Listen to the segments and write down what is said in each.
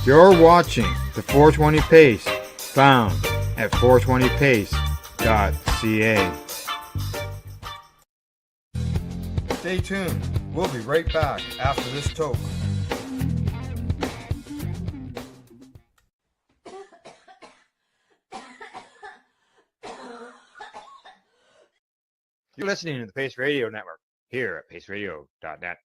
You're watching the 420 Pace, found at 420pace.ca. Stay tuned. We'll be right back after this toke. You're listening to the Pace Radio Network here at paceradio.net.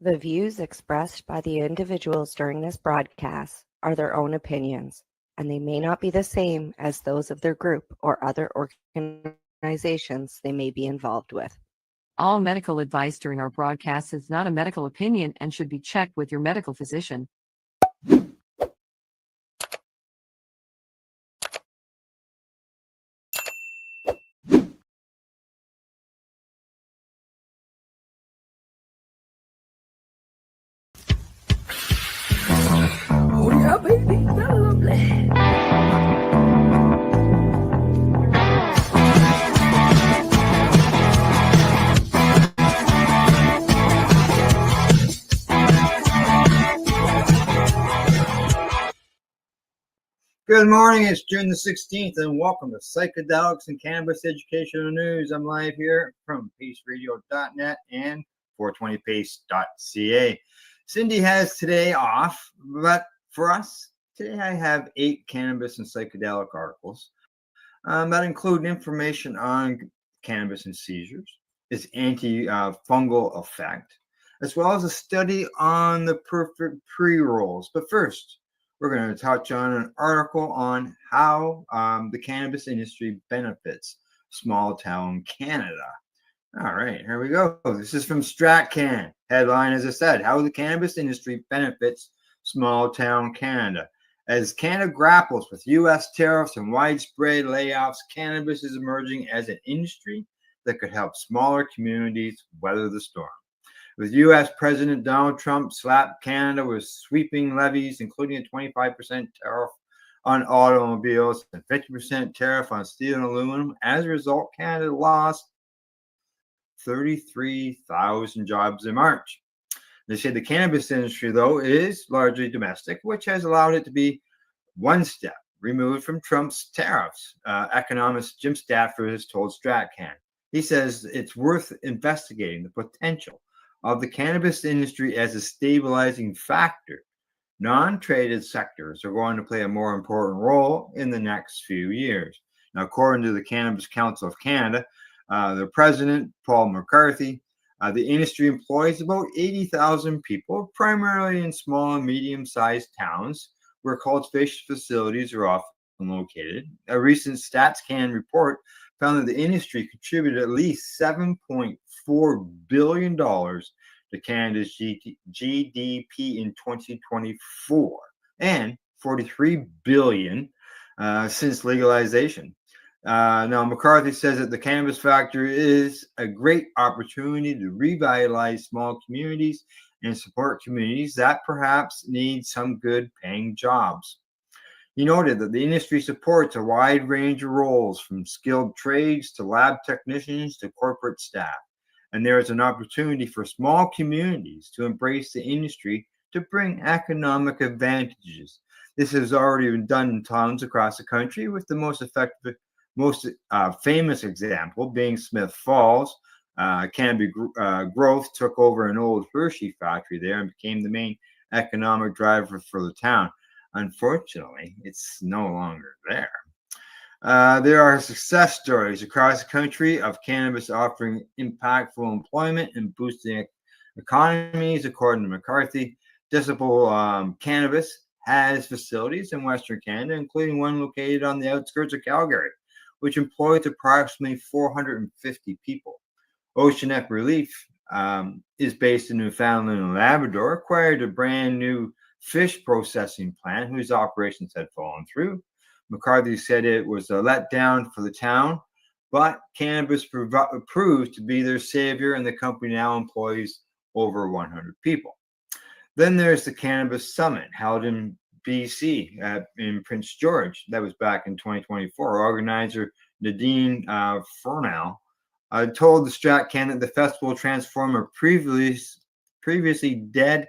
The views expressed by the individuals during this broadcast are their own opinions, and they may not be the same as those of their group or other organizations they may be involved with. All medical advice during our broadcast is not a medical opinion and should be checked with your medical physician. Oh yeah, baby, that's lovely. Good morning, it's June the 16th, and welcome to Psychedelics and Cannabis Educational News. I'm live here from paceradio.net and 420pace.ca. Cindy has today off, but for us, today I have 8 cannabis and psychedelic articles that include information on cannabis and seizures, its antifungal effect, as well as a study on the perfect pre-rolls. But first, we're going to touch on an article on how the cannabis industry benefits small town Canada. All right, here we go. This is from StratCan. Headline, as I said, how the cannabis industry benefits small town Canada. As Canada grapples with U.S. tariffs and widespread layoffs, cannabis is emerging as an industry that could help smaller communities weather the storm. With U.S. President Donald Trump slapped Canada with sweeping levies, including a 25% tariff on automobiles and 50% tariff on steel and aluminum. As a result, Canada lost 33,000 jobs in March. They say the cannabis industry, though, is largely domestic, which has allowed it to be one step removed from Trump's tariffs. Economist Jim Stafford has told StratCan. He says it's worth investigating the potential of the cannabis industry as a stabilizing factor. Non-traded sectors are going to play a more important role in the next few years. Now, according to the Cannabis Council of Canada, the president, Paul McCarthy, the industry employs about 80,000 people, primarily in small and medium-sized towns where cultivation facilities are often located. A recent StatsCan report found that the industry contributed at least $7.4 billion to Canada's GDP in 2024 and $43 billion since legalization. Now, McCarthy says that the cannabis factor is a great opportunity to revitalize small communities and support communities that perhaps need some good paying jobs. He noted that the industry supports a wide range of roles, from skilled trades to lab technicians to corporate staff. And there is an opportunity for small communities to embrace the industry to bring economic advantages. This has already been done in towns across the country, with the most famous example being Smith Falls. Cannabis Growth took over an old Hershey factory there and became the main economic driver for the town. Unfortunately, it's no longer there. There are success stories across the country of cannabis offering impactful employment and boosting economies, according to McCarthy. Disciple Cannabis has facilities in Western Canada, including one located on the outskirts of Calgary, which employs approximately 450 people. Oceanic Relief is based in Newfoundland and Labrador, acquired a brand new fish processing plant whose operations had fallen through. McCarthy said it was a letdown for the town, but cannabis proved to be their savior, and the company now employs over 100 people. Then there's the Cannabis Summit held in BC in Prince George. That was back in 2024. Organizer Nadine Furnell told the StratCan that the festival will transform a previously dead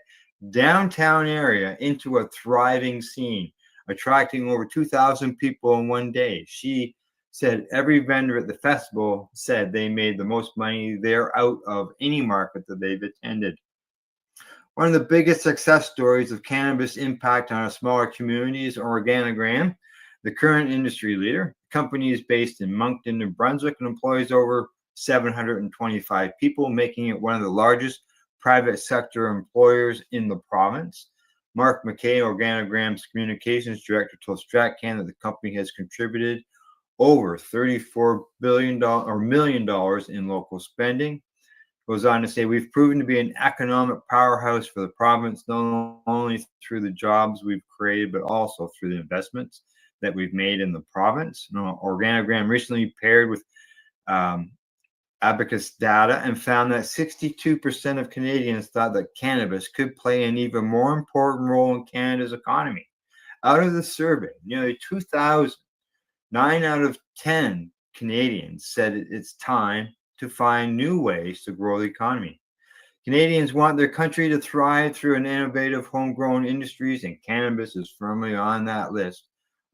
downtown area into a thriving scene, attracting over 2,000 people in one day. She said every vendor at the festival said they made the most money there out of any market that they've attended. One of the biggest success stories of cannabis impact on a smaller community is Organogram, the current industry leader. The company is based in Moncton, New Brunswick, and employs over 725 people, making it one of the largest private sector employers in the province. Mark McKay, Organogram's communications director, told StratCan that the company has contributed over $34 billion in local spending. Goes on to say, we've proven to be an economic powerhouse for the province, not only through the jobs we've created, but also through the investments that we've made in the province. Organogram recently paired with Abacus data and found that 62% of Canadians thought that cannabis could play an even more important role in Canada's economy. Out of the survey, nearly 2,000, 9 out of 10 Canadians said it's time to find new ways to grow the economy. Canadians want their country to thrive through an innovative homegrown industries, and cannabis is firmly on that list,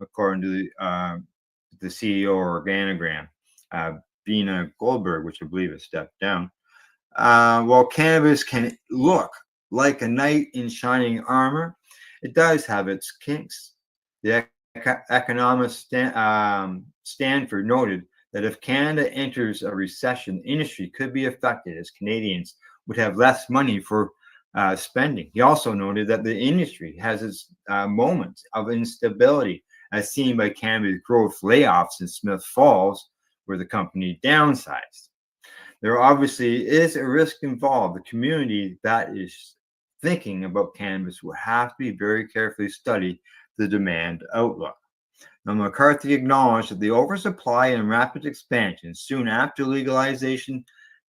according to the CEO of Organogram, Bina Goldberg, which I believe has stepped down. While cannabis can look like a knight in shining armor, it does have its kinks. The economist Stanford noted that if Canada enters a recession, the industry could be affected as Canadians would have less money for spending. He also noted that the industry has its moments of instability, as seen by cannabis growth layoffs in Smith Falls, where the company downsized. There obviously is a risk involved. The community that is thinking about cannabis will have to be very carefully study the demand outlook. Now, McCarthy acknowledged that the oversupply and rapid expansion soon after legalization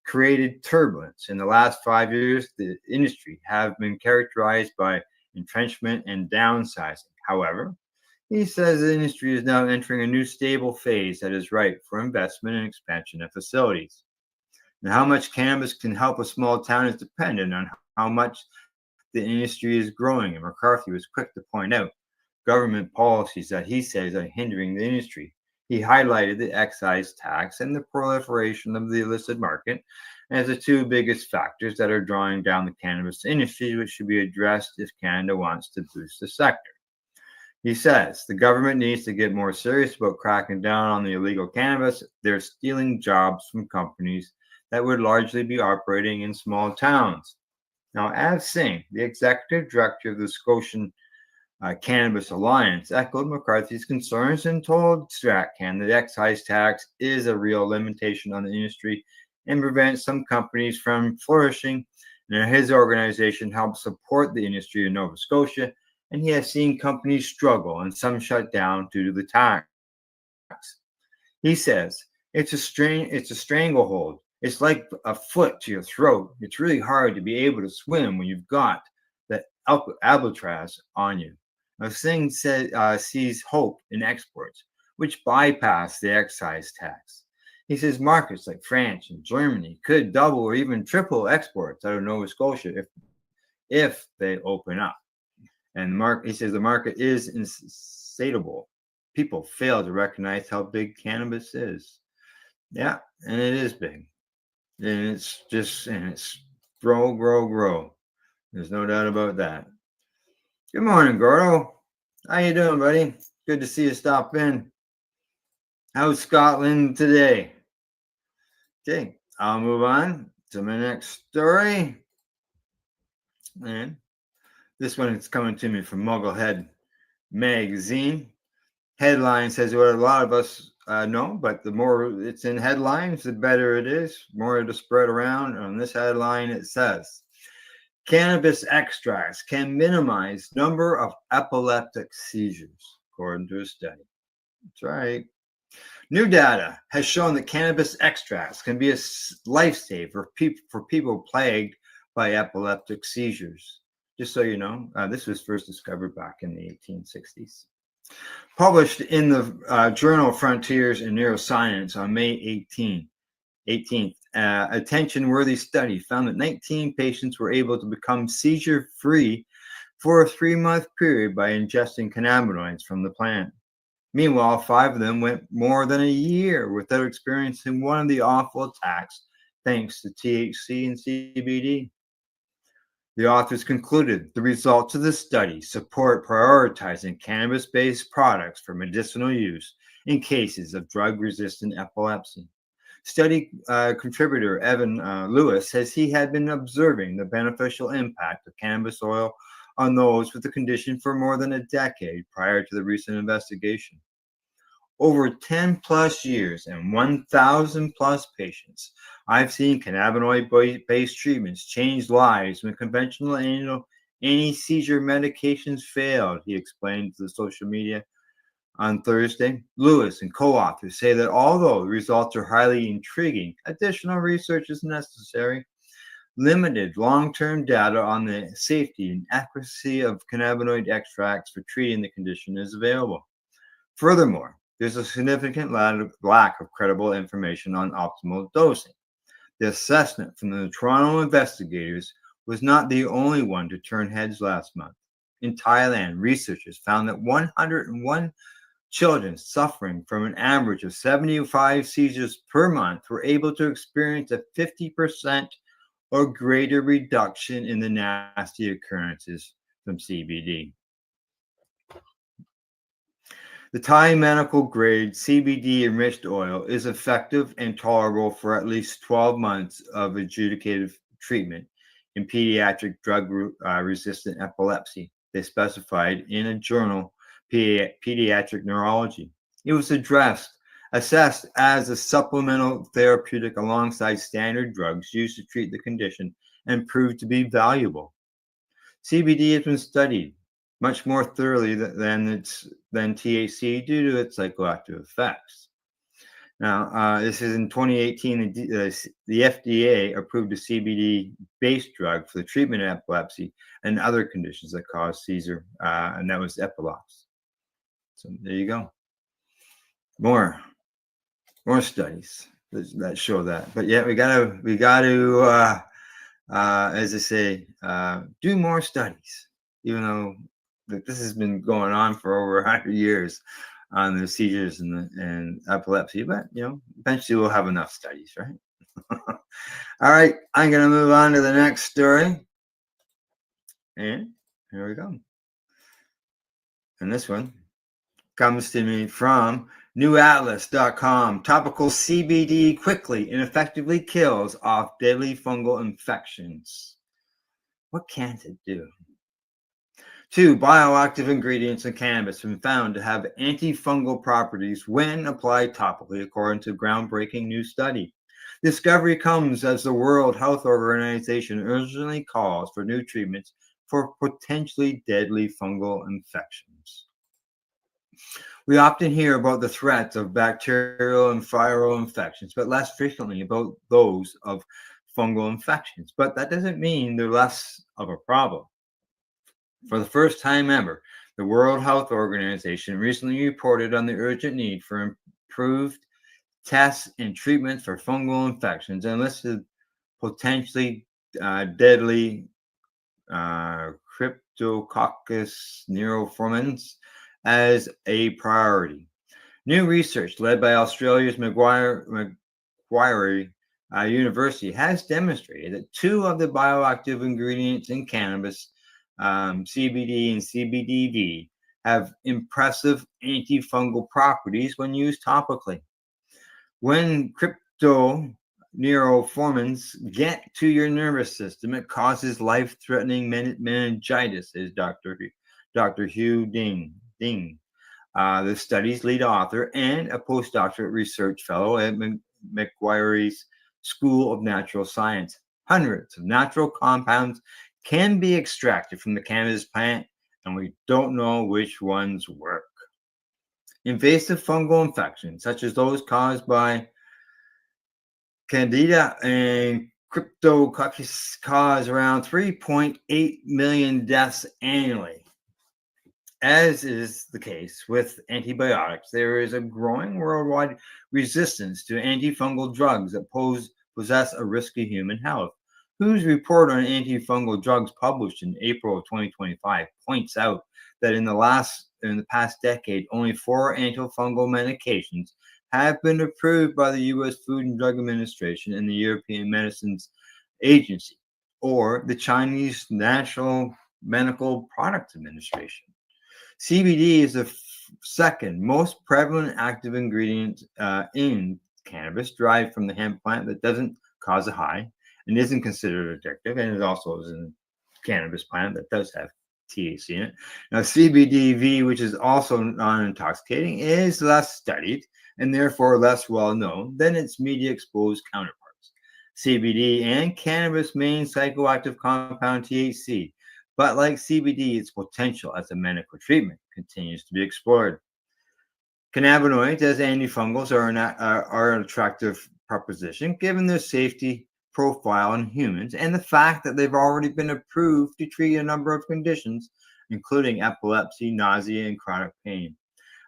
created turbulence. In the last 5 years, the industry have been characterized by entrenchment and downsizing. However, he says the industry is now entering a new stable phase that is ripe for investment and expansion of facilities. Now, how much cannabis can help a small town is dependent on how much the industry is growing, and McCarthy was quick to point out government policies that he says are hindering the industry. He highlighted the excise tax and the proliferation of the illicit market as the two biggest factors that are drawing down the cannabis industry, which should be addressed if Canada wants to boost the sector. He says the government needs to get more serious about cracking down on the illegal cannabis. They're stealing jobs from companies that would largely be operating in small towns. Now, Av Singh, the executive director of the Scotian Cannabis Alliance, echoed McCarthy's concerns and told StratCan that the excise tax is a real limitation on the industry and prevents some companies from flourishing. And his organization helps support the industry in Nova Scotia, and he has seen companies struggle and some shut down due to the tax. He says it's a stranglehold. It's like a foot to your throat. It's really hard to be able to swim when you've got the albatross on you. Now, Singh sees hope in exports, which bypass the excise tax. He says markets like France and Germany could double or even triple exports out of Nova Scotia if they open up. And he says the market is insatiable. People fail to recognize how big cannabis is. Yeah, and it is big. And it's grow. There's no doubt about that. Good morning, Gordo. How you doing, buddy? Good to see you stop in. How's Scotland today? Okay, I'll move on to my next story. And this one is coming to me from Mugglehead Magazine. Headline says what a lot of us know, but the more it's in headlines, the better it is. More to spread around. On this headline, it says, cannabis extracts can minimize number of epileptic seizures, according to a study. That's right. New data has shown that cannabis extracts can be a lifesaver for people plagued by epileptic seizures. Just so you know, this was first discovered back in the 1860s. Published in the journal Frontiers in Neuroscience on May 18th, attention-worthy study found that 19 patients were able to become seizure-free for a 3-month period by ingesting cannabinoids from the plant. Meanwhile, 5 of them went more than a year without experiencing one of the awful attacks thanks to THC and CBD. The authors concluded the results of the study support prioritizing cannabis-based products for medicinal use in cases of drug-resistant epilepsy. Study contributor Evan Lewis says he had been observing the beneficial impact of cannabis oil on those with the condition for more than a decade prior to the recent investigation. Over 10 plus years and 1,000 plus patients, I've seen cannabinoid-based treatments change lives when conventional anti-seizure medications failed, he explained to the social media on Thursday. Lewis and co-authors say that although the results are highly intriguing, additional research is necessary. Limited long-term data on the safety and accuracy of cannabinoid extracts for treating the condition is available. Furthermore, there's a significant lack of credible information on optimal dosing. The assessment from the Toronto investigators was not the only one to turn heads last month. In Thailand, researchers found that 101 children suffering from an average of 75 seizures per month were able to experience a 50% or greater reduction in the nasty occurrences from CBD. The Thai medical grade CBD enriched oil is effective and tolerable for at least 12 months of adjudicated treatment in pediatric drug-resistant epilepsy, they specified in a journal, Pediatric Neurology. It was assessed as a supplemental therapeutic alongside standard drugs used to treat the condition and proved to be valuable. CBD has been studied much more thoroughly than THC due to its psychoactive effects. Now, this is in 2018, the FDA approved a CBD-based drug for the treatment of epilepsy and other conditions that cause seizure, and that was epilops. So there you go. More studies that show that. But yeah, we got to, as I say, do more studies, even though this has been going on for over 100 years on the seizures and epilepsy, but eventually we'll have enough studies, right? All right, I'm going to move on to the next story. And here we go. And this one comes to me from newatlas.com. Topical CBD quickly and effectively kills off deadly fungal infections. What can't it do? 2 bioactive ingredients in cannabis have been found to have antifungal properties when applied topically, according to a groundbreaking new study. Discovery comes as the World Health Organization urgently calls for new treatments for potentially deadly fungal infections. We often hear about the threats of bacterial and viral infections, but less frequently about those of fungal infections. But that doesn't mean they're less of a problem. For the first time ever, the World Health Organization recently reported on the urgent need for improved tests and treatments for fungal infections and listed potentially deadly Cryptococcus neoformans as a priority. New research led by Australia's Macquarie University has demonstrated that 2 of the bioactive ingredients in cannabis, CBD and CBDV, have impressive antifungal properties when used topically. When cryptoneuroformins get to your nervous system, it causes life-threatening meningitis, says Dr. Hugh Ding, the study's lead author and a postdoctorate research fellow at Macquarie's School of Natural Science. Hundreds of natural compounds can be extracted from the cannabis plant, and we don't know which ones work. Invasive fungal infections, such as those caused by Candida and Cryptococcus, cause around 3.8 million deaths annually. As is the case with antibiotics, there is a growing worldwide resistance to antifungal drugs that possess a risk to human health. WHO's report on antifungal drugs published in April of 2025 points out that in the past decade, only 4 antifungal medications have been approved by the U.S. Food and Drug Administration and the European Medicines Agency, or the Chinese National Medical Products Administration. CBD is the second most prevalent active ingredient in cannabis, derived from the hemp plant, that doesn't cause a high and isn't considered addictive, and it also is a cannabis plant that does have THC in it. Now, CBDV, which is also non-intoxicating, is less studied and therefore less well known than its media-exposed counterparts. CBD and cannabis' main psychoactive compound, THC, but like CBD, its potential as a medical treatment continues to be explored. Cannabinoids as antifungals are an attractive proposition given their safety profile in humans and the fact that they've already been approved to treat a number of conditions, including epilepsy, nausea, and chronic pain.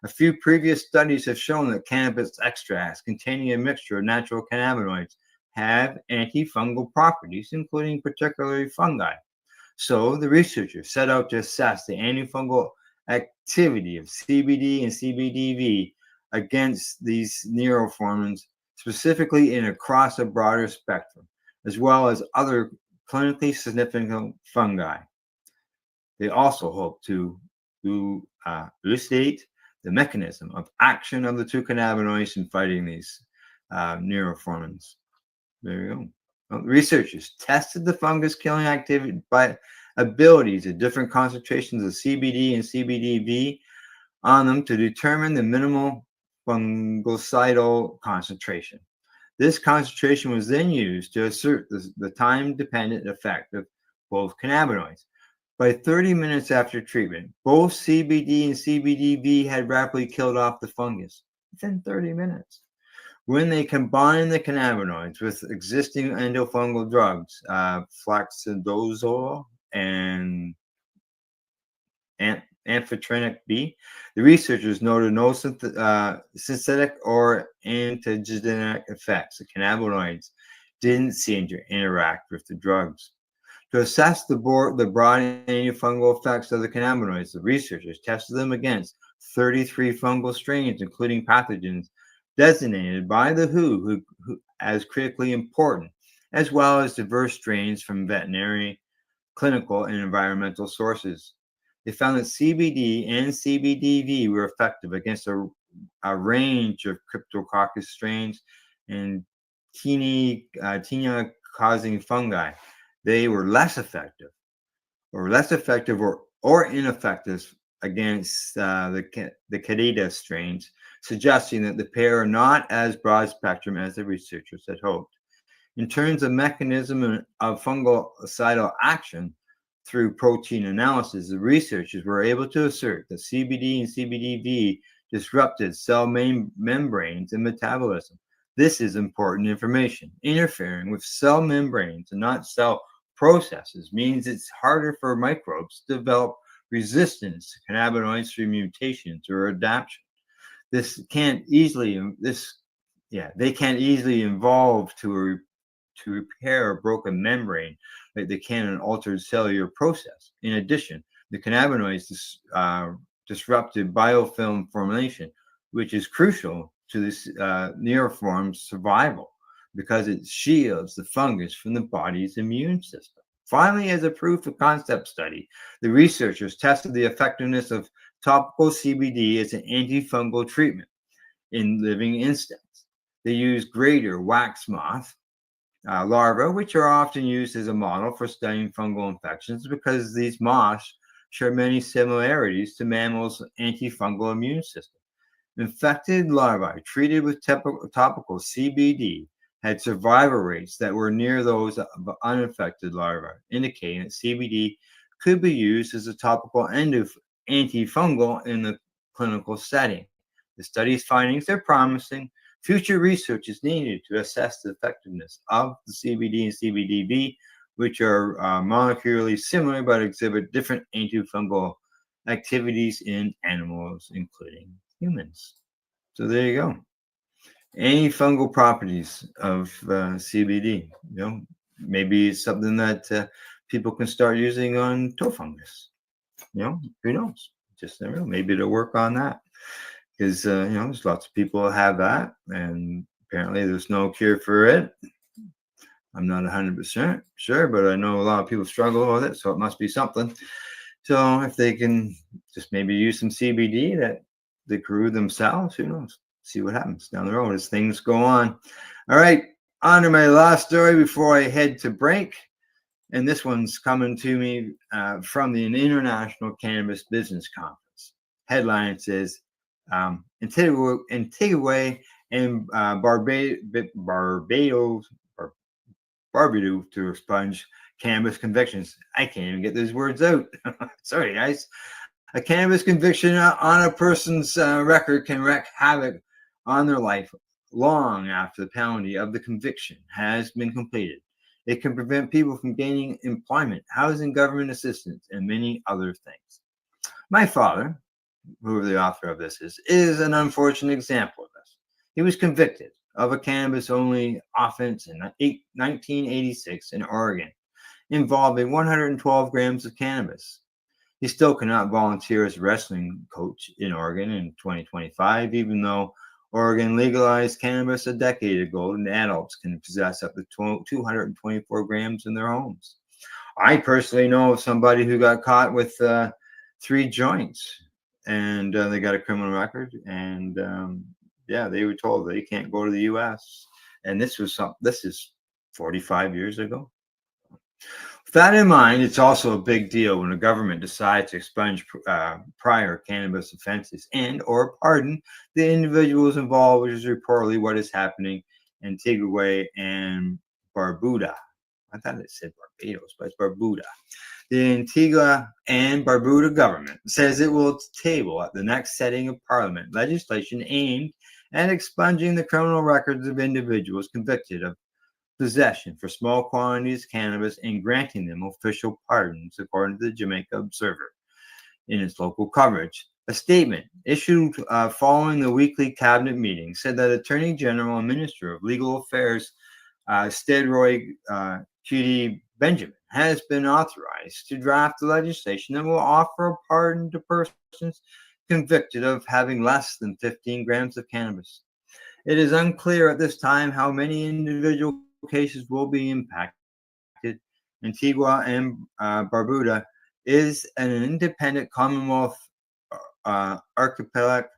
A few previous studies have shown that cannabis extracts containing a mixture of natural cannabinoids have antifungal properties, including particularly fungi. So the researchers set out to assess the antifungal activity of CBD and CBDV against these neurohormones, specifically and across a broader spectrum, as well as other clinically significant fungi. They also hope to elucidate the mechanism of action of the 2 cannabinoids in fighting these neurohormones. There you go. Well, researchers tested the fungus killing activity by abilities at different concentrations of CBD and CBDV on them to determine the minimal fungicidal concentration. This concentration was then used to assert the time-dependent effect of both cannabinoids. By 30 minutes after treatment, both CBD and CBDV had rapidly killed off the fungus within 30 minutes. When they combined the cannabinoids with existing endofungal drugs, flaxidozole and amphotericin B, the researchers noted no synthetic or antigenic effects. The cannabinoids didn't seem to interact with the drugs. To assess the broad antifungal effects of the cannabinoids, the researchers tested them against 33 fungal strains, including pathogens designated by the WHO as critically important, as well as diverse strains from veterinary, clinical, and environmental sources. They found that CBD and CBDV were effective against a range of Cryptococcus strains and tinea-causing fungi. They were less effective or ineffective against the Candida strains, suggesting that the pair are not as broad spectrum as the researchers had hoped. In terms of mechanism of fungicidal action through protein analysis, the researchers were able to assert that CBD and CBDV disrupted cell membranes and metabolism. This is important information. Interfering with cell membranes and not cell processes means it's harder for microbes to develop resistance to cannabinoids through mutations or adaptation. They can't easily evolve to repair a broken membrane like they can an altered cellular process. In addition, the cannabinoids disrupted biofilm formation, which is crucial to this neuroform's survival because it shields the fungus from the body's immune system. Finally, as a proof of concept study, the researchers tested the effectiveness of topical CBD as an antifungal treatment in living insects. They used greater wax moth larvae, which are often used as a model for studying fungal infections because these moths share many similarities to mammals' antifungal immune system. Infected larvae treated with topical CBD had survival rates that were near those of uninfected larvae, indicating that CBD could be used as a topical antifungal in the clinical setting. The study's findings are promising. Future research is needed to assess the effectiveness of the CBD and CBDV, which are molecularly similar but exhibit different antifungal activities in animals, including humans. So there you go. Antifungal properties of CBD. maybe it's something that people can start using on toe fungus. Who knows? Just never know. Maybe it'll work on that. Because, there's lots of people that have that, and apparently there's no cure for it. I'm not 100% sure, but I know a lot of people struggle with it, so it must be something. So if they can just maybe use some CBD that they grew themselves, who knows? See what happens down the road as things go on. All right, on to my last story before I head to break. And this one's coming to me from the International Cannabis Business Conference. Headline says, Antigua and Barbados to expunge cannabis convictions. I can't even get those words out. Sorry, guys. A cannabis conviction on a person's record can wreak havoc on their life long after the penalty of the conviction has been completed. It can prevent people from gaining employment, housing, government assistance, and many other things. My father, whoever the author of this is an unfortunate example of this. He was convicted of a cannabis-only offense in 1986 in Oregon, involving 112 grams of cannabis. He still cannot volunteer as a wrestling coach in Oregon in 2025, even though Oregon legalized cannabis a decade ago, and adults can possess up to 224 grams in their homes. I personally know of somebody who got caught with 3 joints, and they got a criminal record, and they were told they can't go to the U.S. And this is 45 years ago. With that in mind, it's also a big deal when the government decides to expunge prior cannabis offenses and or pardon the individuals involved, which is reportedly what is happening in Antigua and Barbuda. I thought it said Barbados, but it's Barbuda. The Antigua and Barbuda government says it will table at the next sitting of Parliament legislation aimed at expunging the criminal records of individuals convicted of possession for small quantities of cannabis and granting them official pardons, according to the Jamaica Observer in its local coverage. A statement issued following the weekly cabinet meeting said that Attorney General and Minister of Legal Affairs Steadroy QD Benjamin has been authorized to draft the legislation that will offer a pardon to persons convicted of having less than 15 grams of cannabis. It is unclear at this time how many individual cases will be impacted. Antigua and Barbuda is an independent Commonwealth archipelago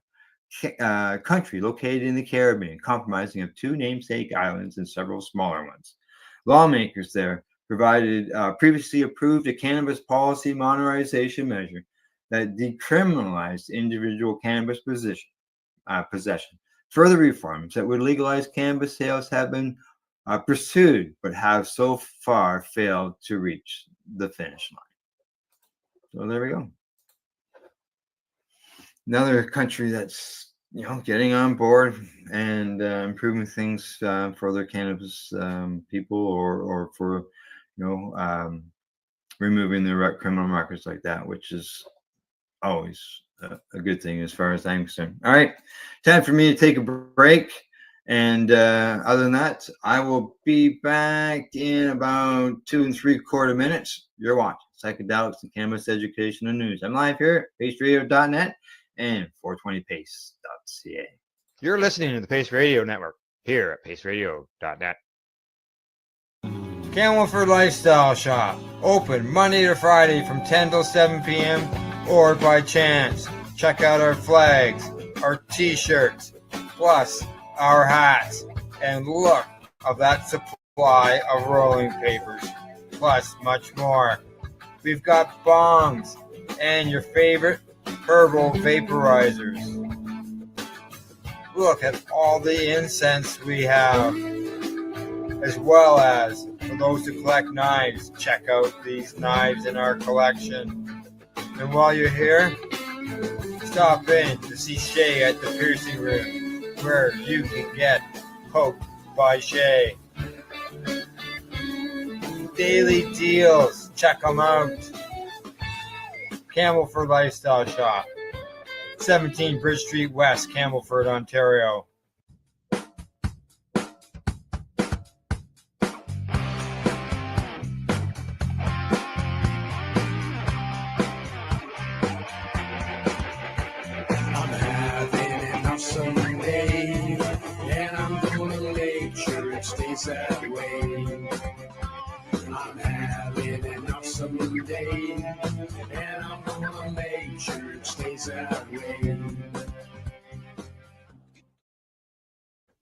country located in the Caribbean, comprising of 2 namesake islands and several smaller ones. Lawmakers there previously approved a cannabis policy modernization measure that decriminalized individual cannabis possession. Further reforms that would legalize cannabis sales have been pursued, but have so far failed to reach the finish line. So there we go. Another country that's getting on board and improving things for their cannabis people, or for removing the criminal records like that, which is always a good thing as far as I'm concerned. All right, time for me to take a break. And other than that, I will be back in about 2 3/4 minutes. You're watching Psychedelics and Cannabis Education and News. I'm live here at paceradio.net and 420pace.ca. You're listening to the Pace Radio Network here at paceradio.net. Camelford Lifestyle Shop, open Monday to Friday from 10 till 7 p.m. or by chance. Check out our flags, our t-shirts, plus our hats, and look of that supply of rolling papers, plus much more. We've got bongs and your favorite herbal vaporizers. Look at all the incense we have, as well as for those who collect knives, check out these knives in our collection. And while you're here, stop in to see Shay at the Piercing Room, where you can get poked by Shay. Daily deals, check them out. Camelford Lifestyle Shop, 17 Bridge Street West, Camelford, Ontario. someday, and I'm gonna make sure it stays that way. I'm having enough someday, and I'm gonna make sure it stays that way.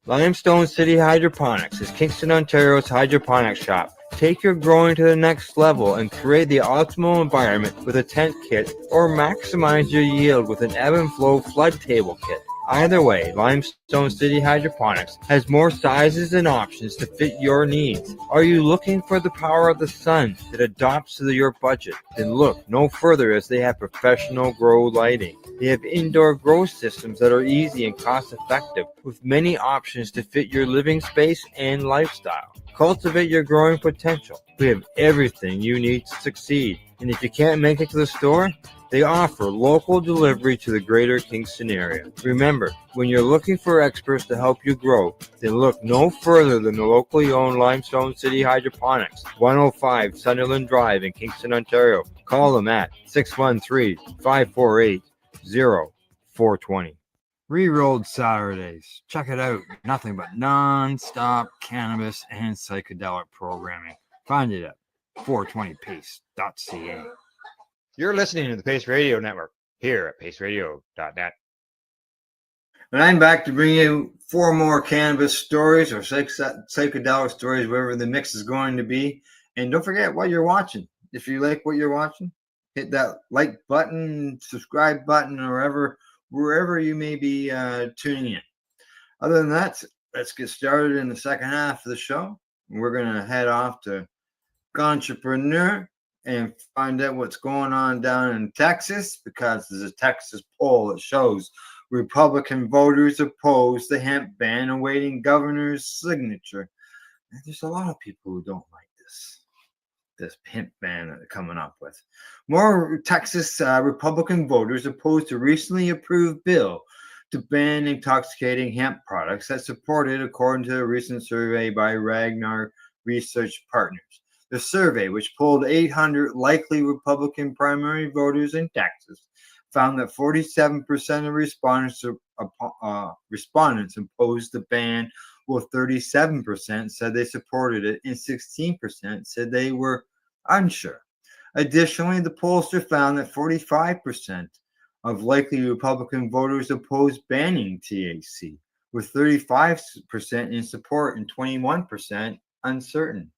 Limestone City Hydroponics is Kingston, Ontario's hydroponics shop. Take your growing to the next level and create the optimal environment with a tent kit, or maximize your yield with an ebb and flow flood table kit. Either way, Limestone City Hydroponics has more sizes and options to fit your needs. Are you looking for the power of the sun that adapts to your budget? Then look no further, as they have professional grow lighting. They have indoor grow systems that are easy and cost effective, with many options to fit your living space and lifestyle. Cultivate your growing potential. We have everything you need to succeed. And if you can't make it to the store, they offer local delivery to the greater Kingston area. Remember, when you're looking for experts to help you grow, then look no further than the locally owned Limestone City Hydroponics, 105 Sunderland Drive in Kingston, Ontario. Call them at 613-548-0420. Rerolled Saturdays. Check it out. Nothing but non-stop cannabis and psychedelic programming. Find it at 420pace.ca. You're listening to the Pace Radio Network here at paceradio.net. And I'm back to bring you 4 more cannabis stories or psychedelic stories, wherever the mix is going to be. And don't forget what you're watching. If you like what you're watching, hit that like button, subscribe button, or wherever you may be tuning in. Other than that, let's get started in the second half of the show. We're going to head off to Entrepreneur and find out what's going on down in Texas, because there's a Texas poll that shows Republican voters oppose the hemp ban, awaiting governor's signature. And there's a lot of people who don't like this hemp ban that they're coming up with. More Texas Republican voters opposed a recently approved bill to ban intoxicating hemp products that supported, according to a recent survey by Ragnar Research Partners. The survey, which polled 800 likely Republican primary voters in Texas, found that 47% of respondents opposed the ban, while 37% said they supported it, and 16% said they were unsure. Additionally, the pollster found that 45% of likely Republican voters opposed banning THC, with 35% in support and 21% uncertain.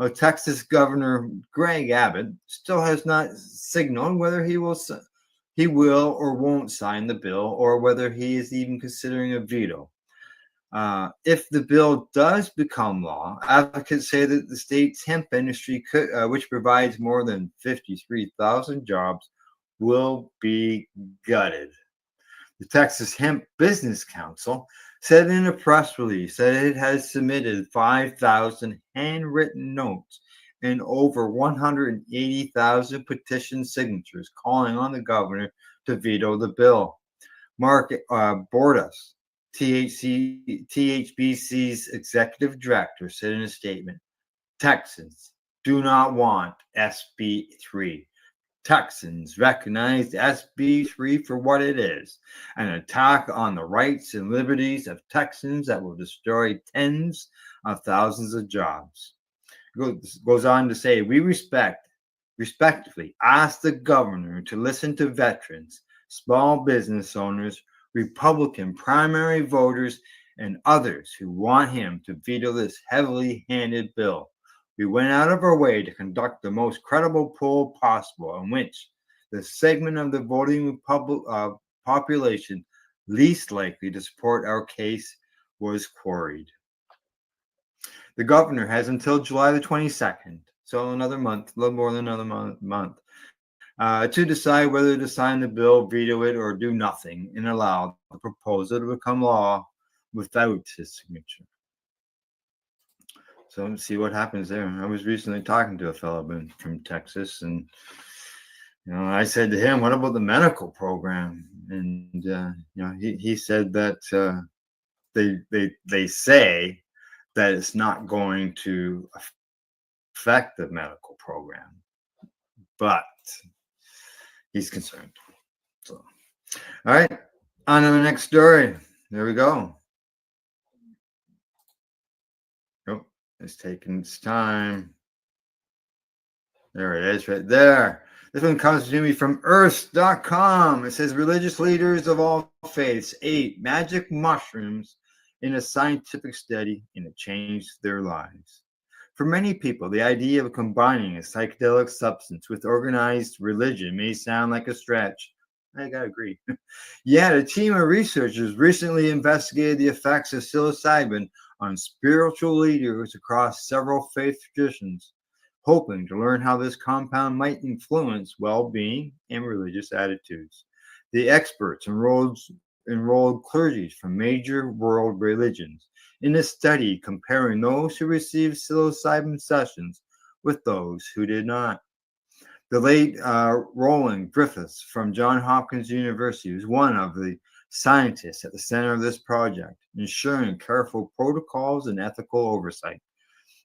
Now, Texas Governor Greg Abbott still has not signaled whether he will or won't sign the bill, or whether he is even considering a veto. If the bill does become law, advocates say that the state's hemp industry, which provides more than 53,000 jobs, will be gutted. The Texas Hemp Business Council said in a press release that it has submitted 5,000 handwritten notes and over 180,000 petition signatures calling on the governor to veto the bill. Mark Bordas, THBC's executive director, said in a statement, "Texans do not want SB 3. Texans recognize SB 3 for what it is, an attack on the rights and liberties of Texans that will destroy tens of thousands of jobs." Goes on to say, "We respectfully ask the governor to listen to veterans, small business owners, Republican primary voters, and others who want him to veto this heavily handed bill. We went out of our way to conduct the most credible poll possible, in which the segment of the voting population least likely to support our case was queried." The governor has until July the 22nd, so another month, a little more than another month, to decide whether to sign the bill, veto it, or do nothing and allow the proposal to become law without his signature. So let's see what happens there. I was recently talking to a fellow from Texas, and I said to him, "What about the medical program?" And he said that they say that it's not going to affect the medical program, but he's concerned. So, all right, on to the next story. There we go. Oh, it's taking its time. There it is right there. This one comes to me from earth.com. It says religious leaders of all faiths ate magic mushrooms in a scientific study and it changed their lives. For many people, the idea of combining a psychedelic substance with organized religion may sound like a stretch. I gotta agree. Yet, a team of researchers recently investigated the effects of psilocybin on spiritual leaders across several faith traditions, hoping to learn how this compound might influence well-being and religious attitudes. The experts enrolled clergy from major world religions in a study comparing those who received psilocybin sessions with those who did not. The late Roland Griffiths from Johns Hopkins University was one of the scientists at the center of this project, ensuring careful protocols and ethical oversight.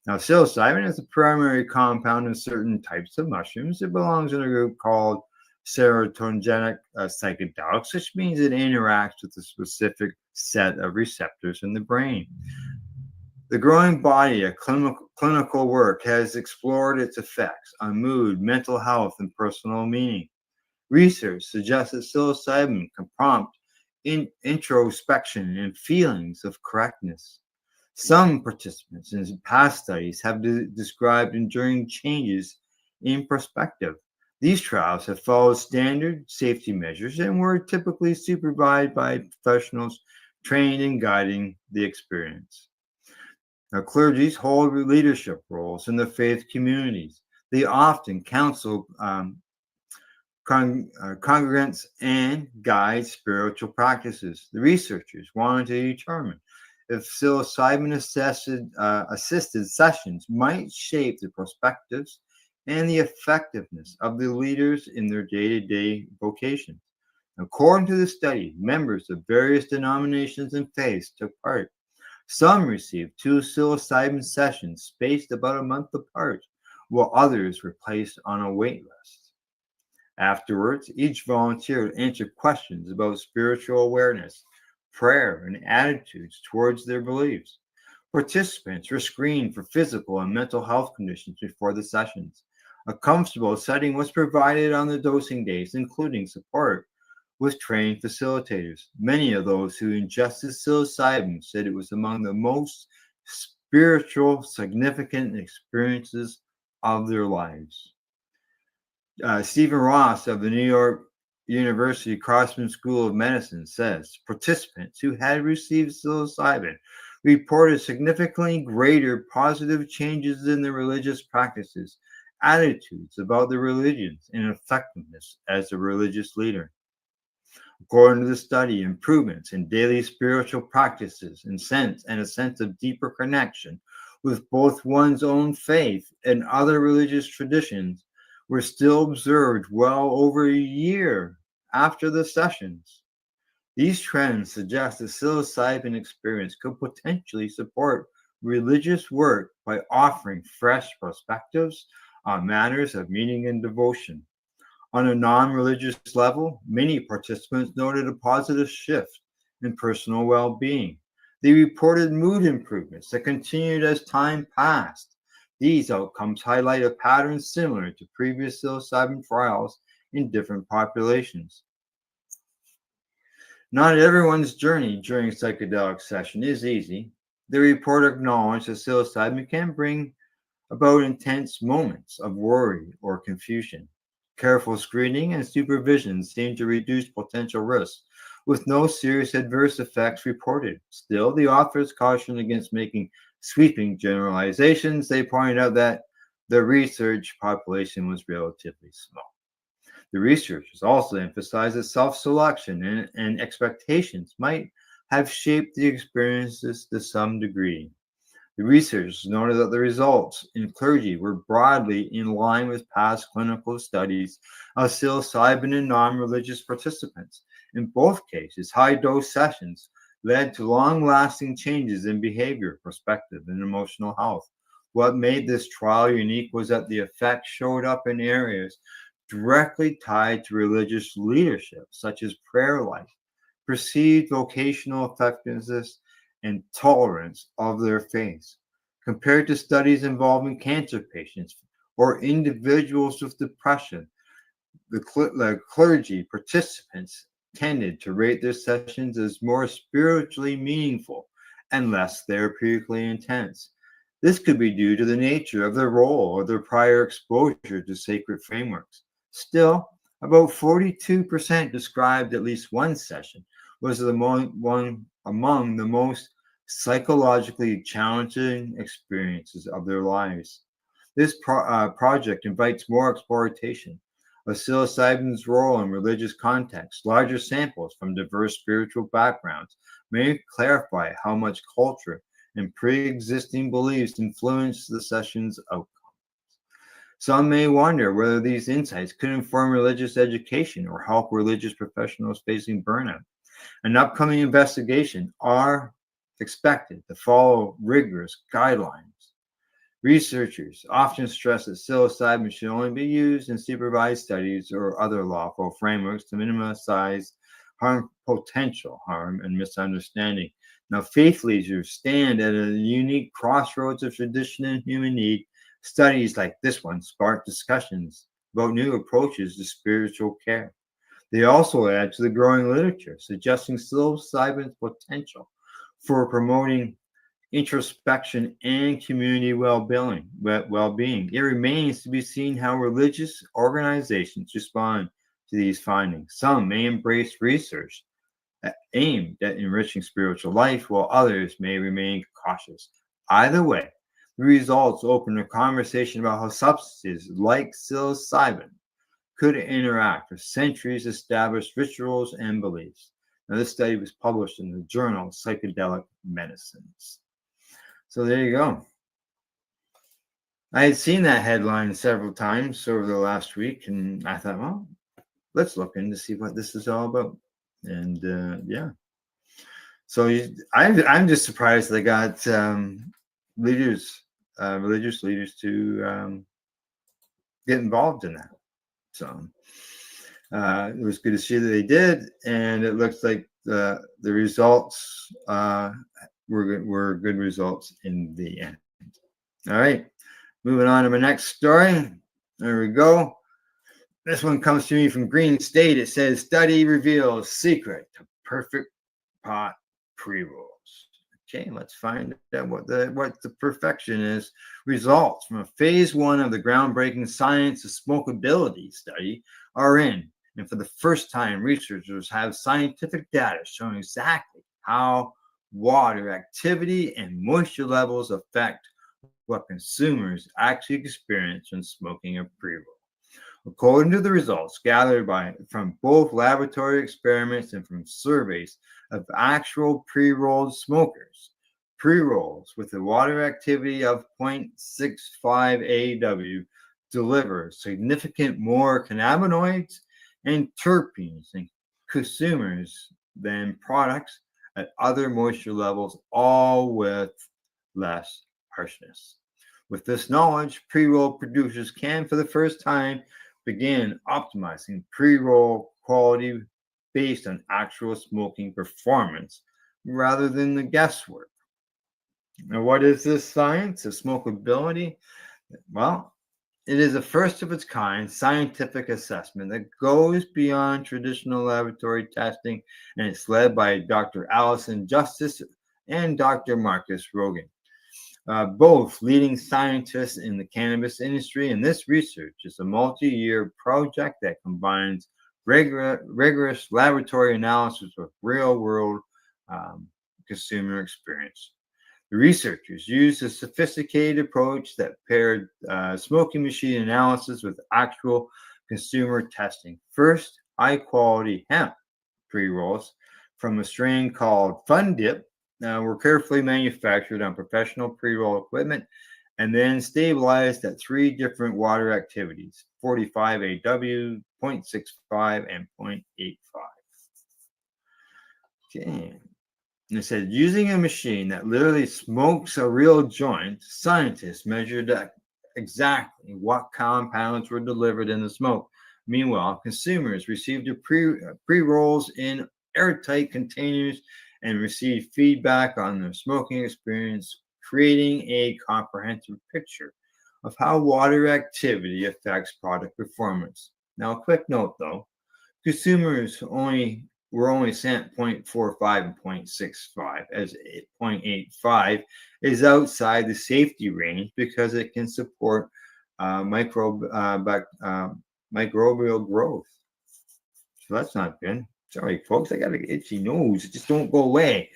Now, psilocybin is the primary compound in certain types of mushrooms. It belongs in a group called serotogenic psychedelics, which means it interacts with a specific set of receptors in the brain. The growing body of clinical work has explored its effects on mood, mental health, and personal meaning. Research suggests that psilocybin can prompt introspection and feelings of correctness. Some participants in past studies have described enduring changes in perspective. These trials have followed standard safety measures and were typically supervised by professionals trained in guiding the experience. Now, clergies hold leadership roles in the faith communities. They often counsel congregants and guide spiritual practices. The researchers wanted to determine if psilocybin assisted sessions might shape the perspectives and the effectiveness of the leaders in their day-to-day vocations. According to the study, members of various denominations and faiths took part. Some received 2 psilocybin sessions spaced about a month apart, while others were placed on a wait list. Afterwards, each volunteer answered questions about spiritual awareness, prayer, and attitudes towards their beliefs. Participants were screened for physical and mental health conditions before the sessions. A comfortable setting was provided on the dosing days, including support with trained facilitators. Many of those who ingested psilocybin said it was among the most spiritual, significant experiences of their lives. Stephen Ross of the New York University Crossman School of Medicine says participants who had received psilocybin reported significantly greater positive changes in their religious practices, attitudes about their religions, and effectiveness as a religious leader. According to the study, improvements in daily spiritual practices and a sense of deeper connection with both one's own faith and other religious traditions were still observed well over a year after the sessions. These trends suggest the psilocybin experience could potentially support religious work by offering fresh perspectives on matters of meaning and devotion. On a non-religious level, many participants noted a positive shift in personal well-being. They reported mood improvements that continued as time passed. These outcomes highlight a pattern similar to previous psilocybin trials in different populations. Not everyone's journey during a psychedelic session is easy. The report acknowledged that psilocybin can bring about intense moments of worry or confusion. Careful screening and supervision seem to reduce potential risks, with no serious adverse effects reported. Still, the authors caution against making sweeping generalizations. They pointed out that the research population was relatively small. The researchers also emphasized that self-selection and expectations might have shaped the experiences to some degree. The researchers noted that the results in clergy were broadly in line with past clinical studies of psilocybin in non-religious participants. In both cases, high-dose sessions led to long-lasting changes in behavior, perspective, and emotional health. What made this trial unique was that the effects showed up in areas directly tied to religious leadership, such as prayer life, perceived vocational effectiveness and tolerance of their faiths, compared to studies involving cancer patients or individuals with depression. The clergy participants tended to rate their sessions as more spiritually meaningful and less therapeutically intense. This could be due to the nature of their role or their prior exposure to sacred frameworks. Still, about 42% described at least one session was one among the most psychologically challenging experiences of their lives. This project invites more exploration of psilocybin's role in religious contexts. Larger samples from diverse spiritual backgrounds may clarify how much culture and pre-existing beliefs influence the session's outcome. Some may wonder whether these insights could inform religious education or help religious professionals facing burnout. An upcoming investigation are expected to follow rigorous guidelines. Researchers often stress that psilocybin should only be used in supervised studies or other lawful frameworks to minimize potential harm and misunderstanding. Now, faith leaders stand at a unique crossroads of tradition and human need. Studies like this one spark discussions about new approaches to spiritual care. They also add to the growing literature, suggesting psilocybin's potential for promoting introspection and community well-being. It remains to be seen how religious organizations respond to these findings. Some may embrace research aimed at enriching spiritual life, while others may remain cautious. Either way, the results open a conversation about how substances like psilocybin could interact with centuries established rituals and beliefs. Now, this study was published in the journal Psychedelic Medicines. So there you go. I had seen that headline several times over the last week, and I thought, well, let's look in to see what this is all about. And yeah, so I'm just surprised they got religious leaders to get involved in that. So it was good to see that they did, and it looks like the results were good results in the end. All right, moving on to my next story. There we go. This one comes to me from Green State. It says, study reveals secret to perfect pot pre-rolls. Okay, let's find out what the perfection is. Results from a phase 1 of the groundbreaking science of smokability study are in. And for the first time, researchers have scientific data showing exactly how water activity and moisture levels affect what consumers actually experience when smoking a pre-roll. According to the results gathered from both laboratory experiments and from surveys of actual pre-rolled smokers, pre-rolls with a water activity of 0.65 AW deliver significant more cannabinoids and terpenes in consumers than products at other moisture levels, all with less harshness. With this knowledge, pre-roll producers can, for the first time, begin optimizing pre-roll quality based on actual smoking performance rather than the guesswork. Now, what is this science of smokability? Well, it is a first of its kind scientific assessment that goes beyond traditional laboratory testing, and it's led by Dr. Allison Justice and Dr. Marcus Rogan, both leading scientists in the cannabis industry. And this research is a multi-year project that combines rigorous laboratory analysis with real-world consumer experience. The researchers used a sophisticated approach that paired smoking machine analysis with actual consumer testing. First, high-quality hemp pre-rolls from a strain called Fun Dip were carefully manufactured on professional pre-roll equipment and then stabilized at 3 different water activities, 45 AW, 0.65, and 0.85. Okay. And it said, using a machine that literally smokes a real joint, scientists measured exactly what compounds were delivered in the smoke. Meanwhile, consumers received the pre-rolls in airtight containers and receive feedback on their smoking experience, creating a comprehensive picture of how water activity affects product performance. Now, a quick note though, consumers were only sent 0.45 and 0.65, as 0.85 is outside the safety range because it can support microbial growth. So that's not good. Sorry, folks, I got an itchy nose. It just don't go away.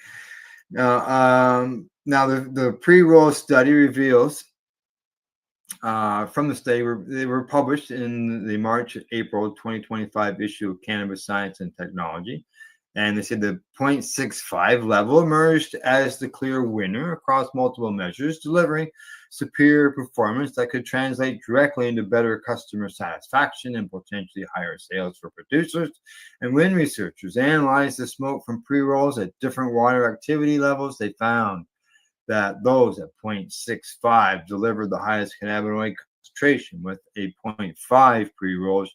Now the pre-roll study reveals from the study they were published in the March-April 2025 issue of Cannabis Science and Technology, and they said the 0.65 level emerged as the clear winner across multiple measures, delivering superior performance that could translate directly into better customer satisfaction and potentially higher sales for producers. And when researchers analyzed the smoke from pre-rolls at different water activity levels, they found that those at 0.65 delivered the highest cannabinoid concentration, with a 0.5 pre-rolls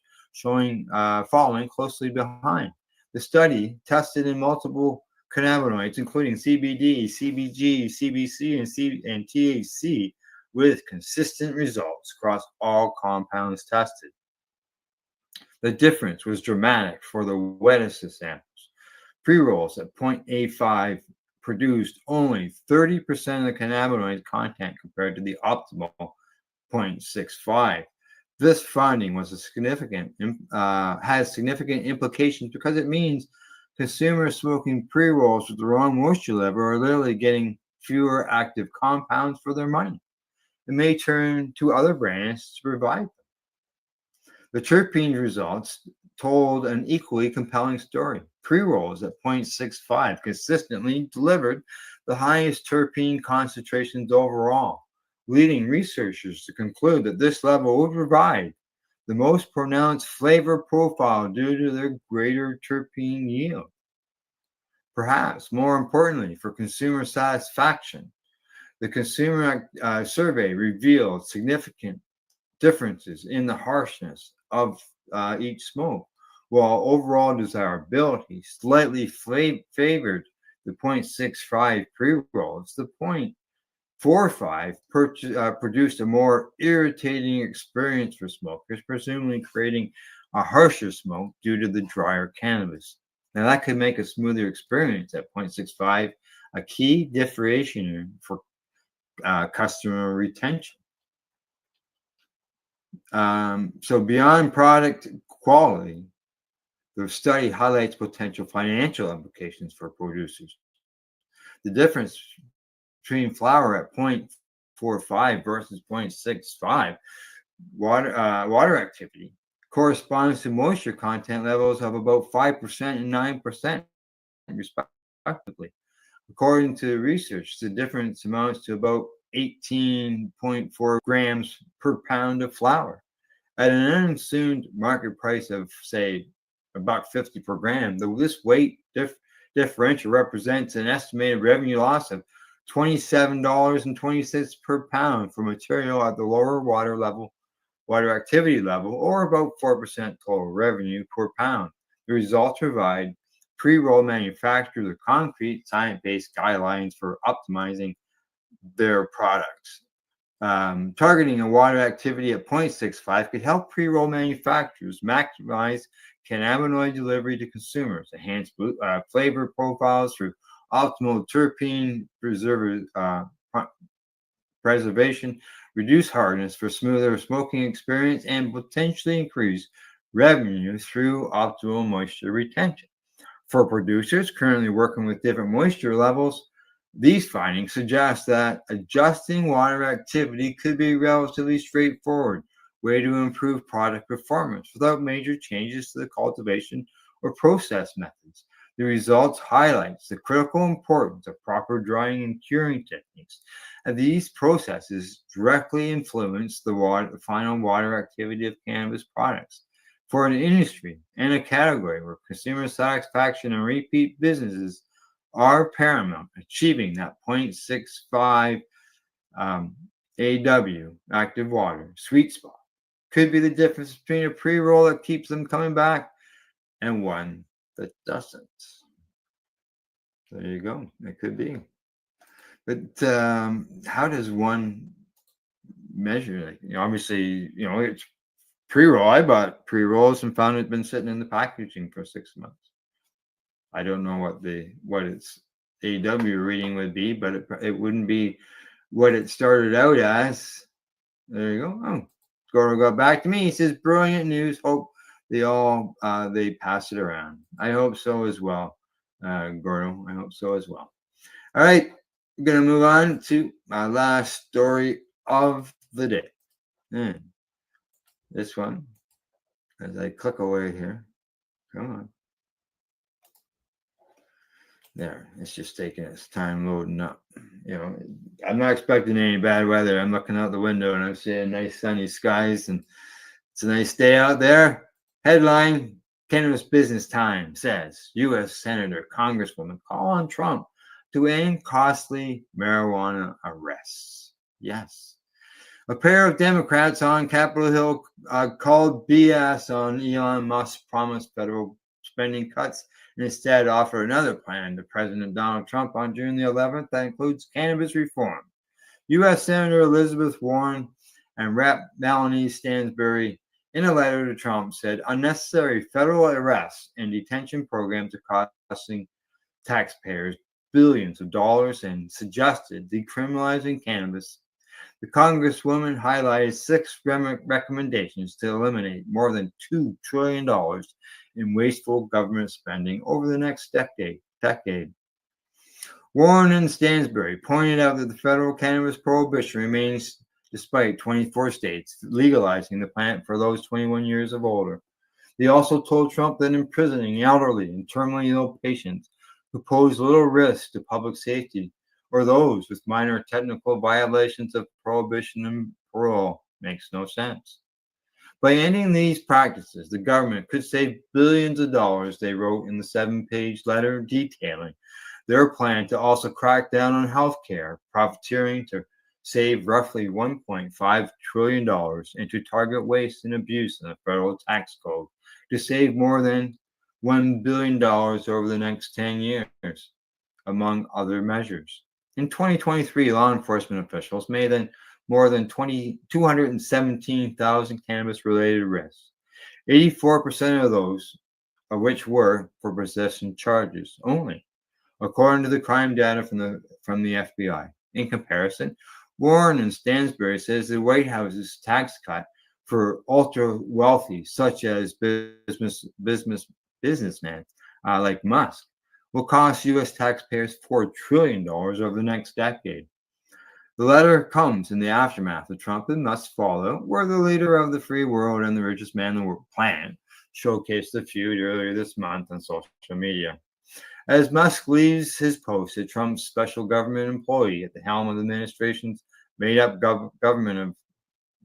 following closely behind. The study tested in multiple cannabinoids, including CBD, CBG, CBC, and THC, with consistent results across all compounds tested. The difference was dramatic for the wettest of samples. Pre-rolls at 0.85 produced only 30% of the cannabinoid content compared to the optimal 0.65. This finding was has significant implications because it means consumers smoking pre-rolls with the wrong moisture level are literally getting fewer active compounds for their money. It may turn to other brands to provide them. The terpene results told an equally compelling story. Pre-rolls at 0.65 consistently delivered the highest terpene concentrations overall, leading researchers to conclude that this level would provide the most pronounced flavor profile due to their greater terpene yield. Perhaps more importantly, for consumer satisfaction, the consumer survey revealed significant differences in the harshness of each smoke, while overall desirability slightly favored the 0.65 pre-rolls. The 0.45 produced a more irritating experience for smokers, presumably creating a harsher smoke due to the drier cannabis. Now, that could make a smoother experience at 0.65 a key differentiator for customer retention. So beyond product quality, the study highlights potential financial implications for producers. The difference between flower at 0.45 versus 0.65 water activity corresponds to moisture content levels of about 5% and 9%, respectively. According to research, the difference amounts to about 18.4 grams per pound of flour. At an unassumed market price of, say, $1.50 per gram, this weight differential represents an estimated revenue loss of $27.20 per pound for material at the lower water activity level, or about 4% total revenue per pound. The results provide pre-roll manufacturers with concrete science-based guidelines for optimizing their products. Targeting a water activity at 0.65 could help pre-roll manufacturers maximize cannabinoid delivery to consumers, enhance flavor profiles through optimal terpene preservation, reduce hardness for smoother smoking experience, and potentially increase revenue through optimal moisture retention. For producers currently working with different moisture levels, these findings suggest that adjusting water activity could be a relatively straightforward way to improve product performance without major changes to the cultivation or process methods. The results highlights the critical importance of proper drying and curing techniques, and these processes directly influence the final water activity of cannabis products. For an industry and a category where consumer satisfaction and repeat businesses are paramount, achieving that 0.65 AW active water sweet spot could be the difference between a pre-roll that keeps them coming back and one that doesn't. There you go. It could be. But how does one measure? Like, obviously, it's pre-roll. I bought pre-rolls and found it's been sitting in the packaging for 6 months. I don't know what its AW reading would be, but it wouldn't be what it started out as. There you go. Oh, Gordo got back to me. He says, "Brilliant news. Hope they pass it around." I hope so as well, Gordo. I hope so as well. All right, we're gonna move on to my last story of the day. And this one, as I click away here, come on. There, it's just taking its time loading up. I'm not expecting any bad weather. I'm looking out the window and I'm seeing nice sunny skies, and it's a nice day out there. Headline: Cannabis Business Times says U.S. Senator Congresswoman call on Trump to end costly marijuana arrests. Yes. A pair of Democrats on Capitol Hill called BS on Elon Musk's promised federal spending cuts and instead offer another plan to President Donald Trump on June the 11th that includes cannabis reform. U.S. Senator Elizabeth Warren and Rep. Melanie Stansbury, in a letter to Trump, said unnecessary federal arrests and detention programs are costing taxpayers billions of dollars and suggested decriminalizing cannabis. The Congresswoman highlighted 6 recommendations to eliminate more than $2 trillion in wasteful government spending over the next decade. Warren and Stansbury pointed out that the federal cannabis prohibition remains despite 24 states legalizing the plant for those 21 years of older. They also told Trump that imprisoning elderly and terminally ill patients who pose little risk to public safety or those with minor technical violations of prohibition and parole makes no sense. By ending these practices, the government could save billions of dollars, they wrote in the 7-page letter detailing their plan to also crack down on health care, profiteering to save roughly $1.5 trillion and to target waste and abuse in the federal tax code to save more than $1 billion over the next 10 years, among other measures. In 2023, law enforcement officials made more than 217,000 cannabis-related arrests, 84% of those of which were for possession charges only, according to the crime data from the FBI. In comparison, Warren and Stansbury says the White House's tax cut for ultra-wealthy, such as businessmen like Musk, will cost U.S. taxpayers $4 trillion over the next decade. The letter comes in the aftermath of Trump and Musk's fallout, where the leader of the free world and the richest man in the planet showcased the feud earlier this month on social media. As Musk leaves his post as Trump's special government employee at the helm of the administration's made-up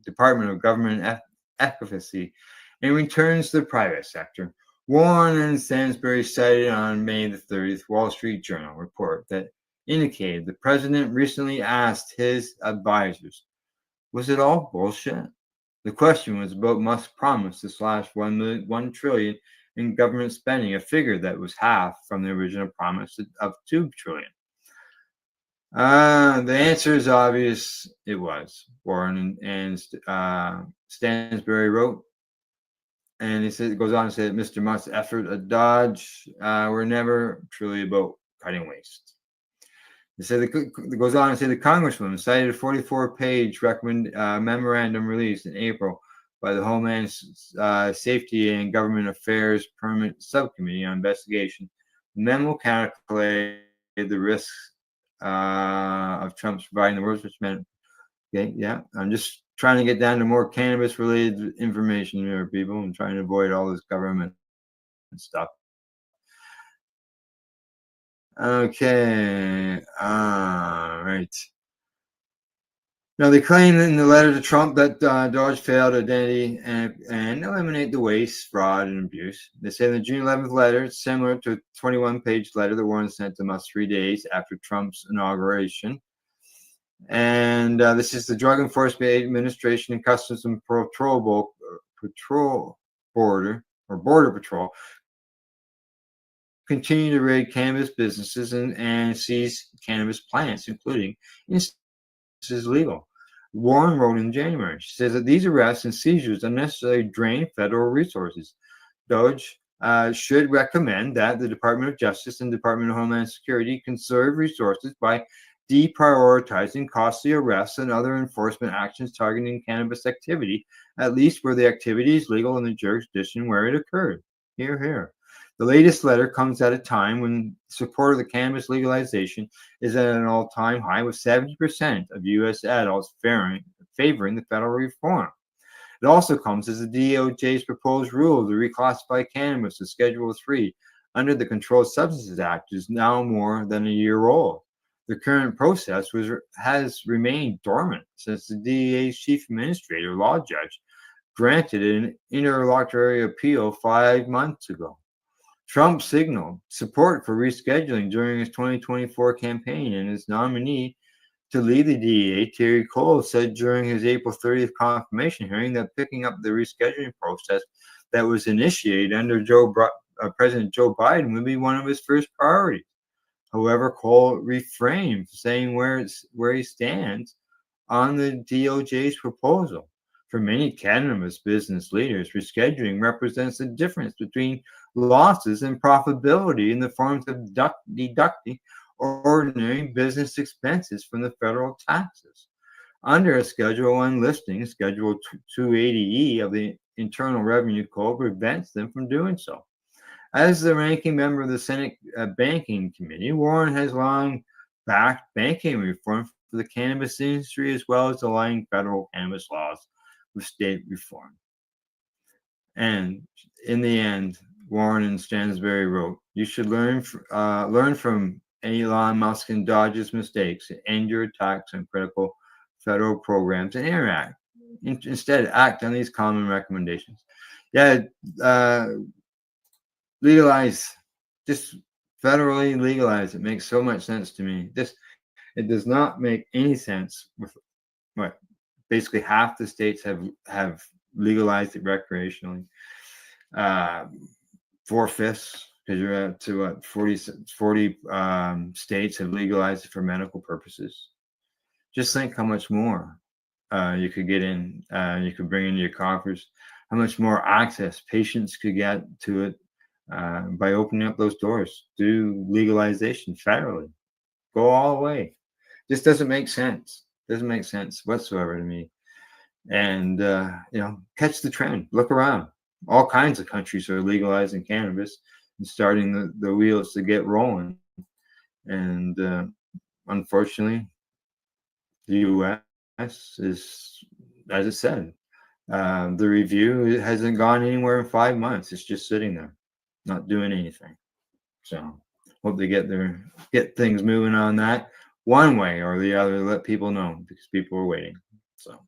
Department of Government Efficacy and returns to the private sector, Warren and Stansbury cited on May the 30th Wall Street Journal report that indicated the president recently asked his advisors, was it all bullshit? The question was about Musk's promise to slash $1 trillion in government spending, a figure that was half from the original promise of $2 trillion. The answer is obvious. It was. Warren and Stansbury wrote, and it goes on to say that Mr. Musk's effort at Dodge were never truly about cutting waste. It goes on to say the Congresswoman cited a 44-page memorandum released in April by the Homeland Safety and Government Affairs Permanent Subcommittee on Investigation. The memo calculated the risks of Trump's providing the world's rich men. Okay, yeah, I'm just trying to get down to more cannabis-related information here, people. I'm trying to avoid all this government stuff. Okay, all right. Now, they claim in the letter to Trump that Dodge failed to identity and eliminate the waste, fraud, and abuse. They say in the June 11th letter, it's similar to a 21-page letter that Warren sent to Musk 3 days after Trump's inauguration. And this is the Drug Enforcement Administration and Customs and Border Patrol continue to raid cannabis businesses and seize cannabis plants, including instances legal. Warren wrote in January. She says that these arrests and seizures unnecessarily drain federal resources. DOGE should recommend that the Department of Justice and Department of Homeland Security conserve resources by deprioritizing costly arrests and other enforcement actions targeting cannabis activity, at least where the activity is legal in the jurisdiction where it occurred. Hear, hear. The latest letter comes at a time when support of the cannabis legalization is at an all-time high, with 70% of U.S. adults favoring the federal reform. It also comes as the DOJ's proposed rule to reclassify cannabis as Schedule III under the Controlled Substances Act is now more than a year old. The current process has remained dormant since the DEA's chief administrator law judge granted an interlocutory appeal 5 months ago. Trump signaled support for rescheduling during his 2024 campaign, and his nominee to lead the DEA, Terry Cole, said during his April 30th confirmation hearing that picking up the rescheduling process that was initiated under President Joe Biden would be one of his first priorities. However, Cole refrained, saying where he stands on the DOJ's proposal. For many cannabis business leaders, rescheduling represents the difference between losses and profitability in the forms of deducting ordinary business expenses from the federal taxes. Under a Schedule I listing, Schedule 280E of the Internal Revenue Code prevents them from doing so. As the ranking member of the Senate Banking Committee, Warren has long backed banking reform for the cannabis industry, as well as aligning federal cannabis laws with state reform. And in the end, Warren and Stansberry wrote, "You should learn from Elon Musk and Dodge's mistakes and end your attacks on critical federal programs and instead act on these common recommendations." Yeah, legalize, just federally legalize. It makes so much sense to me. It does not make any sense with what basically half the states have legalized it recreationally. 4/5, because you're up to what 40 states have legalized it for medical purposes. Just think how much more you could get in, you could bring into your coffers, how much more access patients could get to it by opening up those doors. Do legalization federally. Go all the way. This doesn't make sense. Doesn't make sense whatsoever to me. And catch the trend. Look around. All kinds of countries are legalizing cannabis and starting the wheels to get rolling. And unfortunately, the U.S. is, as it said, the review hasn't gone anywhere in 5 months. It's just sitting there, not doing anything. So hope they get things moving on that one way or the other. Let people know, because people are waiting. So,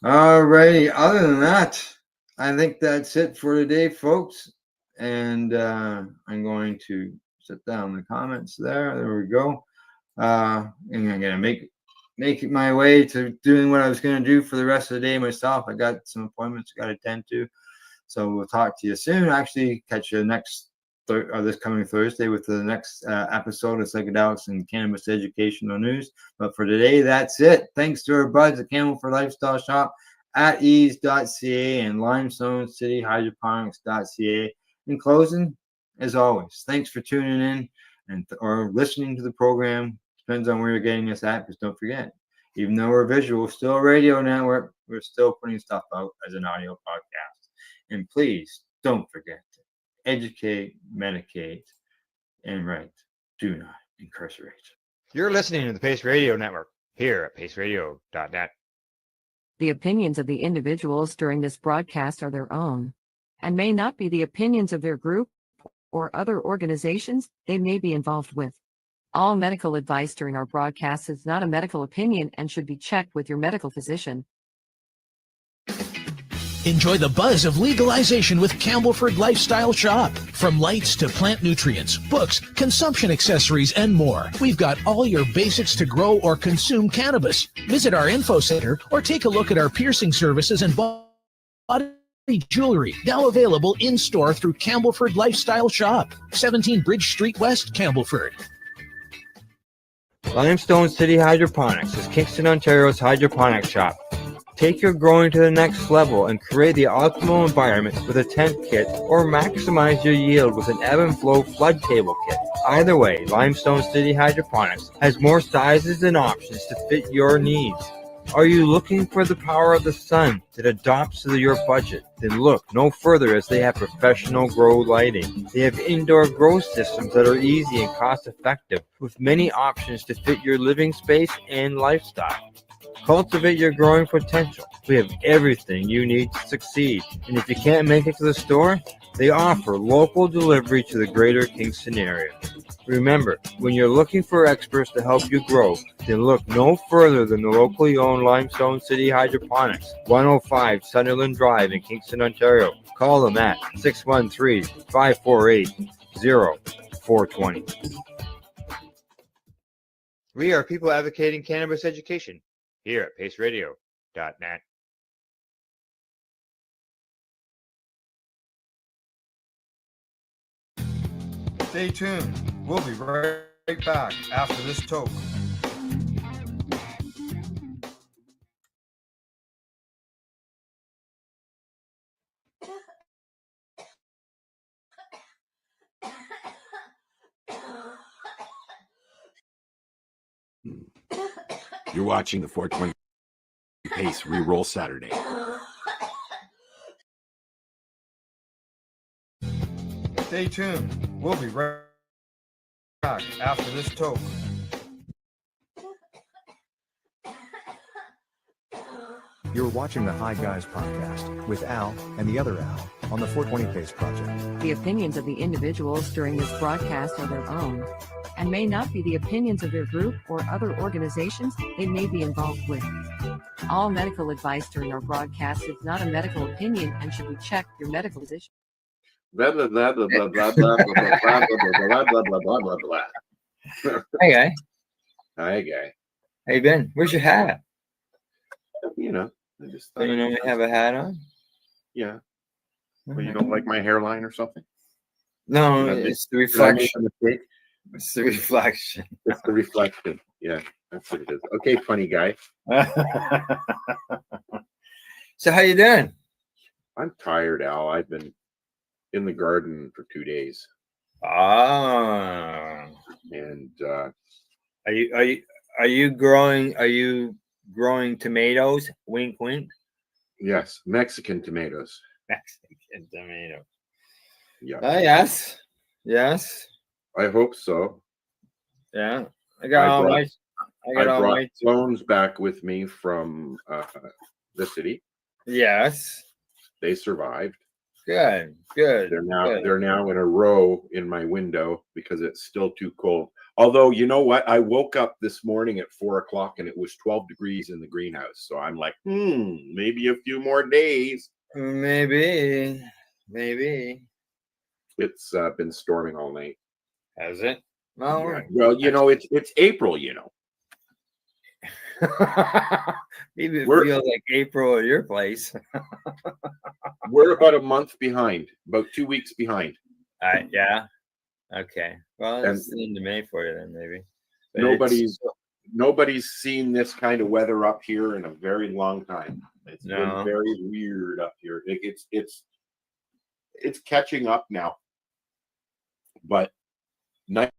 all righty. Other than that, I think that's it for today, folks. And I'm going to set down the comments there. There we go. And I'm gonna make my way to doing what I was gonna do for the rest of the day myself. I got some appointments I got to attend to. So we'll talk to you soon. Actually, catch you this coming Thursday with the next episode of Psychedelics and Cannabis Educational News. But for today, that's it. Thanks to our buds at Camel for Lifestyle Shop at ease.ca and Limestone City Hydroponics.ca. In closing, as always, thanks for tuning in or listening to the program. Depends on where you're getting us at, because don't forget, even though we're visual, still a radio network, we're still putting stuff out as an audio podcast. And please don't forget to educate, medicate, and right, do not incarcerate. You're listening to the Pace Radio Network here at paceradio.net. The opinions of the individuals during this broadcast are their own and may not be the opinions of their group or other organizations they may be involved with. All medical advice during our broadcast is not a medical opinion and should be checked with your medical physician. Enjoy the buzz of legalization with Campbellford Lifestyle Shop. From lights to plant nutrients, books, consumption accessories, and more, we've got all your basics to grow or consume cannabis. Visit our info center or take a look at our piercing services and body jewelry, now available in-store through Campbellford Lifestyle Shop, 17 Bridge Street West, Campbellford. Limestone City Hydroponics is Kingston, Ontario's hydroponic shop. Take your growing to the next level and create the optimal environment with a tent kit, or maximize your yield with an ebb and flow flood table kit. Either way, Limestone City Hydroponics has more sizes and options to fit your needs. Are you looking for the power of the sun that adapts to your budget? Then look no further, as they have professional grow lighting. They have indoor grow systems that are easy and cost effective, with many options to fit your living space and lifestyle. Cultivate your growing potential. We have everything you need to succeed. And if you can't make it to the store, they offer local delivery to the greater Kingston area. Remember, when you're looking for experts to help you grow, then look no further than the locally owned Limestone City Hydroponics, 105 Sunderland Drive in Kingston, Ontario. Call them at 613-548-0420. We are people advocating cannabis education here at paceradio.net. Stay tuned. We'll be right back after this toke. You're watching the 420 Pace Reroll Saturday. Stay tuned. We'll be right back after this toke. You're watching the Hi Guys podcast with Al and the other Al on the 420 Pace Project. The opinions of the individuals during this broadcast are their own and may not be the opinions of their group or other organizations they may be involved with. All medical advice during our broadcast is not a medical opinion and should be checked your medical physician. Blah, blah, blah, blah, blah, blah, blah, blah, blah, blah, blah, blah, blah, blah, blah. Hey, guy. Hi, guy. How you been? Where's your hat? You know, I just Do thought you normally have a hat on? yeah. Well, you don't like my hairline or something? No, Did I it's the make- did I make reflection. a mistake? It's the reflection. It's the reflection. Yeah, that's what it is. Okay, funny guy. So how you doing? I'm tired, Al. I've been in the garden for 2 days, Ah, and are you growing tomatoes? Wink, wink. yes, Mexican tomatoes. Mexican tomato. Yeah, Yes, yes, I hope so. yeah. I got all my. I I got all brought my. clones back with me from the city. Yes. They survived. Good. Good. They're now good. they're now in a row in my window because it's still too cold. Although, you know what? I woke up this morning at 4:00 and it was 12 degrees in the greenhouse. So I'm like, maybe a few more days. Maybe. It's been storming all night. Has it? No. Yeah. Well, you know, it's April, you know. Maybe it We're- feels like April at your place. We're about a month behind, about 2 weeks behind. Yeah. Okay. Well, And- it's into May for you then, maybe. But Nobody's seen this kind of weather up here in a very long time. It's No. been very weird up here. It's catching up now. But night